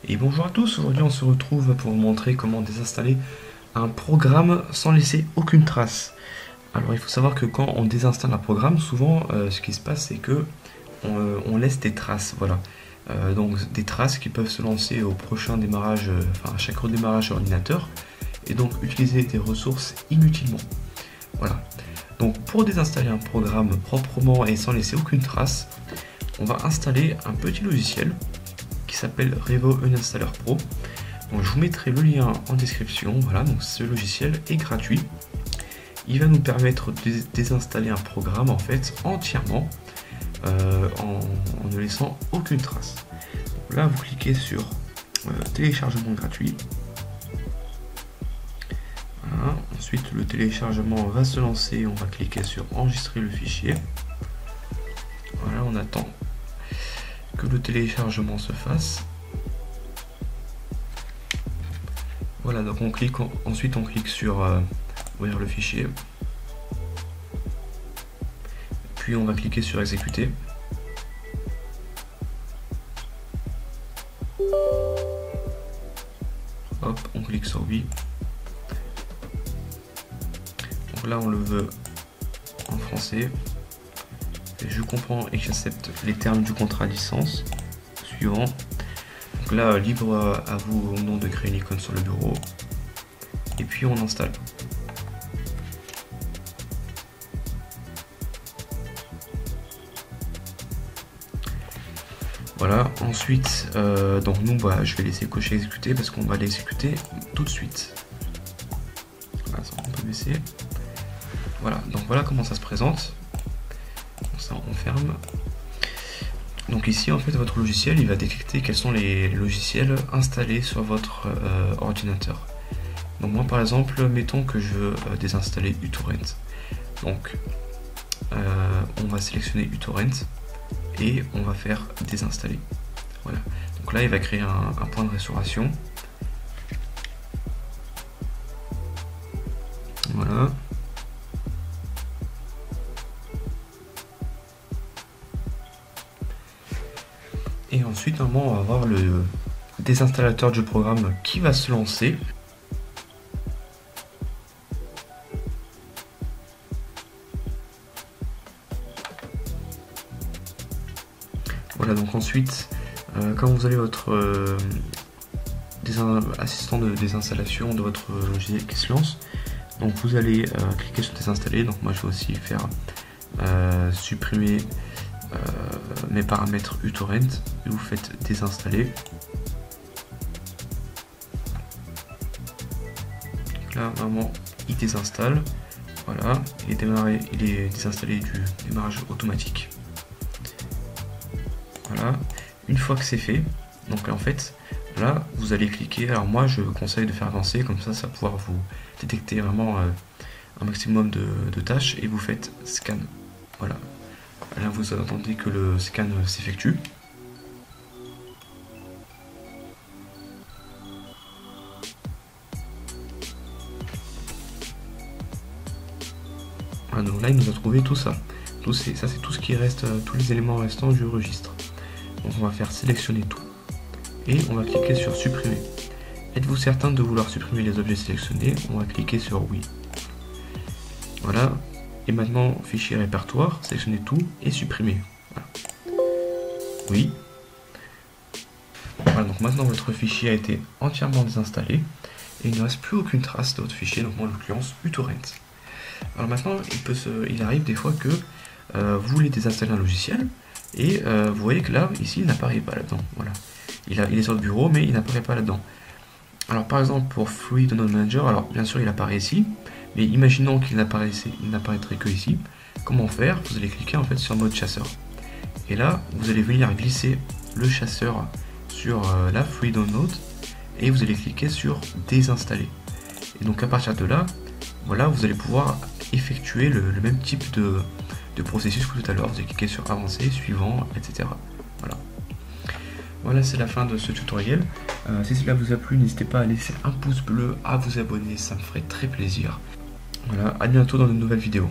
Et bonjour à tous, aujourd'hui on se retrouve pour vous montrer comment désinstaller un programme sans laisser aucune trace. Alors il faut savoir que quand on désinstalle un programme, souvent ce qui se passe c'est que on laisse des traces, voilà. Donc des traces qui peuvent se lancer au prochain démarrage, à chaque redémarrage sur l'ordinateur, et donc utiliser des ressources inutilement. Voilà. Donc pour désinstaller un programme proprement et sans laisser aucune trace, on va installer un petit logiciel qui s'appelle Revo Uninstaller Pro. Donc je vous mettrai le lien en description. Voilà, donc ce logiciel est gratuit. Il va nous permettre de désinstaller un programme en fait entièrement en ne laissant aucune trace. Donc là, vous cliquez sur téléchargement gratuit. Voilà. Ensuite, le téléchargement va se lancer. On va cliquer sur enregistrer le fichier. Voilà, on attend que le téléchargement se fasse. Voilà, donc on clique, ensuite on clique sur ouvrir le fichier. Puis on va cliquer sur exécuter. Hop, on clique sur oui. Donc là on le veut en français. Je comprends et j'accepte les termes du contrat licence. Suivant. Donc là, libre à vous au nom de créer une icône sur le bureau. Et puis on installe. Voilà, ensuite, donc nous, je vais laisser cocher exécuter parce qu'on va l'exécuter tout de suite. Voilà, ça, on peut baisser. Voilà, donc voilà comment ça se présente. Ça, on ferme. Donc ici en fait votre logiciel il va détecter quels sont les logiciels installés sur votre ordinateur. Donc moi par exemple mettons que je veux désinstaller uTorrent. Donc on va sélectionner uTorrent et on va faire désinstaller. Voilà. Donc là il va créer un point de restauration. Voilà. Et ensuite, normalement, on va avoir le désinstallateur du programme qui va se lancer. Voilà, donc ensuite, quand vous avez votre assistant de désinstallation de votre logiciel qui se lance, donc vous allez cliquer sur désinstaller. Donc moi, je vais aussi faire supprimer mes paramètres uTorrent et vous faites désinstaller. Là vraiment il désinstalle. Voilà, il est désinstallé du démarrage automatique. Voilà, une fois que c'est fait, donc en fait là vous allez cliquer. Alors moi je conseille de faire avancer, comme ça va pouvoir vous détecter vraiment un maximum de tâches, et vous faites scan. Voilà. Là vous entendez que le scan s'effectue. Voilà, donc là il nous a trouvé tout ça. Ça c'est tout ce qui reste, tous les éléments restants du registre. Donc on va faire sélectionner tout. Et on va cliquer sur supprimer. Êtes-vous certain de vouloir supprimer les objets sélectionnés? On va cliquer sur oui. Voilà. Et maintenant, fichier répertoire, sélectionnez tout et supprimer. Voilà. Oui. Voilà, donc maintenant votre fichier a été entièrement désinstallé et il ne reste plus aucune trace de votre fichier, donc en l'occurrence uTorrent. Alors maintenant, il arrive des fois que vous voulez désinstaller un logiciel et vous voyez que là, ici, il n'apparaît pas là-dedans. Voilà. Il est sur le bureau, mais il n'apparaît pas là-dedans. Alors par exemple, pour Free Download Manager, alors bien sûr, il apparaît ici. Mais imaginons qu'il n'apparaîtrait que ici. Comment faire? Vous allez cliquer en fait sur mode chasseur. Et là, vous allez venir glisser le chasseur sur la Free Download et vous allez cliquer sur désinstaller. Et donc à partir de là, voilà, vous allez pouvoir effectuer le même type de processus que tout à l'heure. Vous allez cliquer sur avancer, suivant, etc. Voilà. Voilà, c'est la fin de ce tutoriel. Si cela vous a plu, n'hésitez pas à laisser un pouce bleu, à vous abonner, ça me ferait très plaisir. Voilà, à bientôt dans de nouvelles vidéos.